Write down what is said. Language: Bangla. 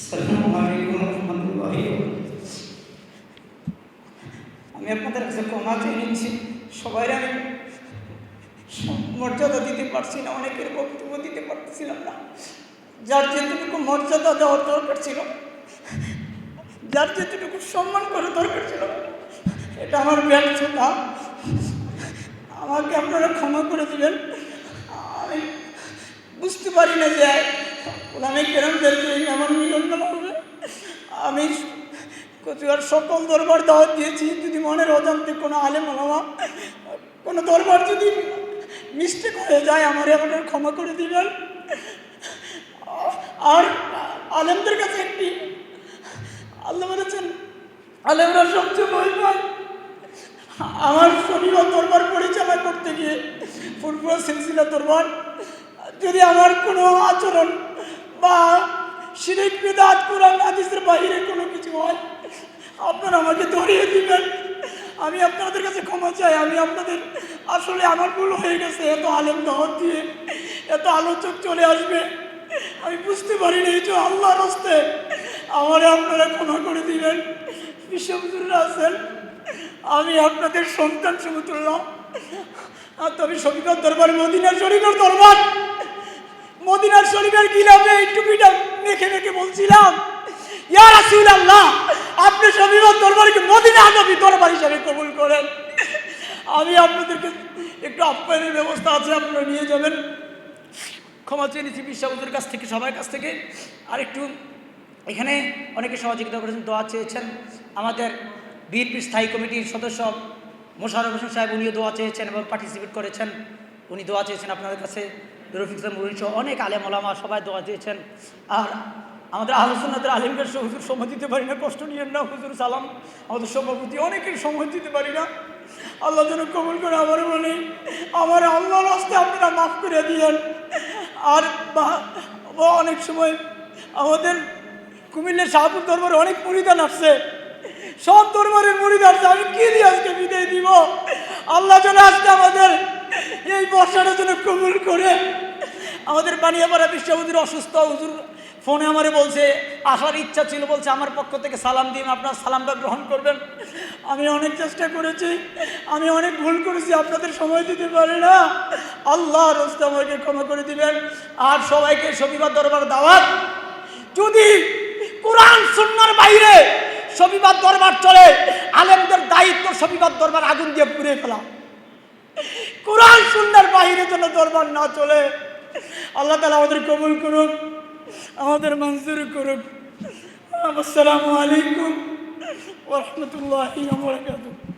আসসালামু আলাইকুম রহমতুল্লাহি। আমি আপনাদের কাছে ক্ষমা চেয়ে নিচ্ছি। সবাই আমি মর্যাদা দিতে পারছি না, অনেকের বক্তব্য দিতে পারতেছিলাম না। যার যেটুকু মর্যাদা দেওয়ার দরকার ছিল, যার যেটুকু সম্মান করার দরকার ছিল, এটা আমার ব্যর্থতা। আমাকে আপনারা ক্ষমা করে দেবেন। আমি বুঝতে পারি না যে ওলামে কেরামদেরকে এমন মিলন না হবে। আমি কচুয়ার সকল দরবার দাওয়াত দিয়েছি। যদি মনের অজান্তে কোনো আলেম ওলামা কোনো দরবার যদি মিস্টেক হয়ে যায়, আমার আপনারা ক্ষমা করে দিবেন। আর আলেমদের কাছে একটি আল্লাহ বলেছেন, আলেমরা সবচেয়ে ভয় পায়। আমার শনিবার দরবার পরিচালনা করতে গিয়ে পূর্ব সিলসিলা দরবার যদি আমার কোনো আচরণ বা শিরিক বিদআত কুরআন হাদিসের বাইরে কোনো কিছু হয়, আপনারা আমাকে ধরিয়ে দিবেন। আমি আপনাদের কাছে ক্ষমা চাই। আমি আপনাদের আসলে আমার ভুল হয়ে গেছে। এত আলেম দাওয়াত দিয়ে এত আলোচক চলে আসবে, আমি বুঝতে পারিনি। এই যে আল্লাহর রাস্তে আমারে আপনারা ক্ষমা করে দিবেন। বিশ্বহুজুররা আছেন, আমি আপনাদের সন্তান সমতুল্য। আর তবে শফিকর দরবার মদিনার শরীফের দরবার, মদিনার শরীফের গিলাফে এই টুপিটা মেখে মেখে বলছিলাম, ইয়া রাসূলুল্লাহ, আপনি শফিকর দরবারকে মদিনা নবী দরবার হিসাবে কবুল করেন। আমি আপনাদেরকে একটু আপ্যায়নের ব্যবস্থা আছে, আপনারা নিয়ে যাবেন। ক্ষমা চেয়ে নিচ্ছি বিশ্বহুজুরের কাছ থেকে, সবার কাছ থেকে। আর একটু এখানে অনেকে সহযোগিতা করেছেন, দোয়া চেয়েছেন। আমাদের বিএনপি স্থায়ী কমিটির সদস্য মোশাররফ হোসেন সাহেব, উনিও দোয়া চেয়েছেন এবং পার্টিসিপেট করেছেন। উনি দোয়া চেয়েছেন আপনাদের কাছে। রফিক ইসলাম সহ অনেক আলেম ওলামা সবাই দোয়া চেয়েছেন। আর আমাদের আহলে সুন্নাতের আলেমদের হুজুর সময় দিতে পারি না, কষ্ট নিয়েন না। হুজুর সালাম আমাদের সভাপতি, অনেকের সময় দিতে পারি না। আল্লাহ যেন কবুল করে। আমার বলে আমার আল্লাহর রাস্তায় আপনারা মাফ করে দিয়েন। আর অনেক সময় আমাদের কুমিল্লার শাহপুর দরবারে অনেক মুরিদান আসছে, সব দরবারের মুরিদ আসছে। আমি কি দিয়ে আজকে বিদায় দিব? আল্লাহ যেন আজকে আমাদের এই বর্ষাটা যেন কবুল করে। আমাদের বানিয়াপাড়া বিশ্বহুজুর অসুস্থ, হুজুর ফোনে আমারে বলছে, আসার ইচ্ছা ছিল, বলছে আমার পক্ষ থেকে সালাম দিন, আপনার সালামটা গ্রহণ করবেন। আমি অনেক চেষ্টা করেছি, আমি অনেক ভুল করেছি, আপনাদের সময় দিতে পারি না। আল্লাহ রাস্তায় আমাকে ক্ষমা করে দিবেন। আর সবাইকে শফিকর দরবার দাওয়াত, যদি কোরআন সুন্নাহর বাইরে শফিকর দরবার চলে, আলেমদের দায়িত্ব শফিকর দরবার আগুন দিয়ে পুড়িয়ে ফেলা। কোরআন সুন্নাহর বাইরে যেন দরবার না চলে। আল্লাহ তাআলা আমাদের কবুল করুক, আমাদের মঞ্জুর করুক। আসসালামু আলাইকুম ওয়া রাহমাতুল্লাহি ওয়া বারাকাতুহু।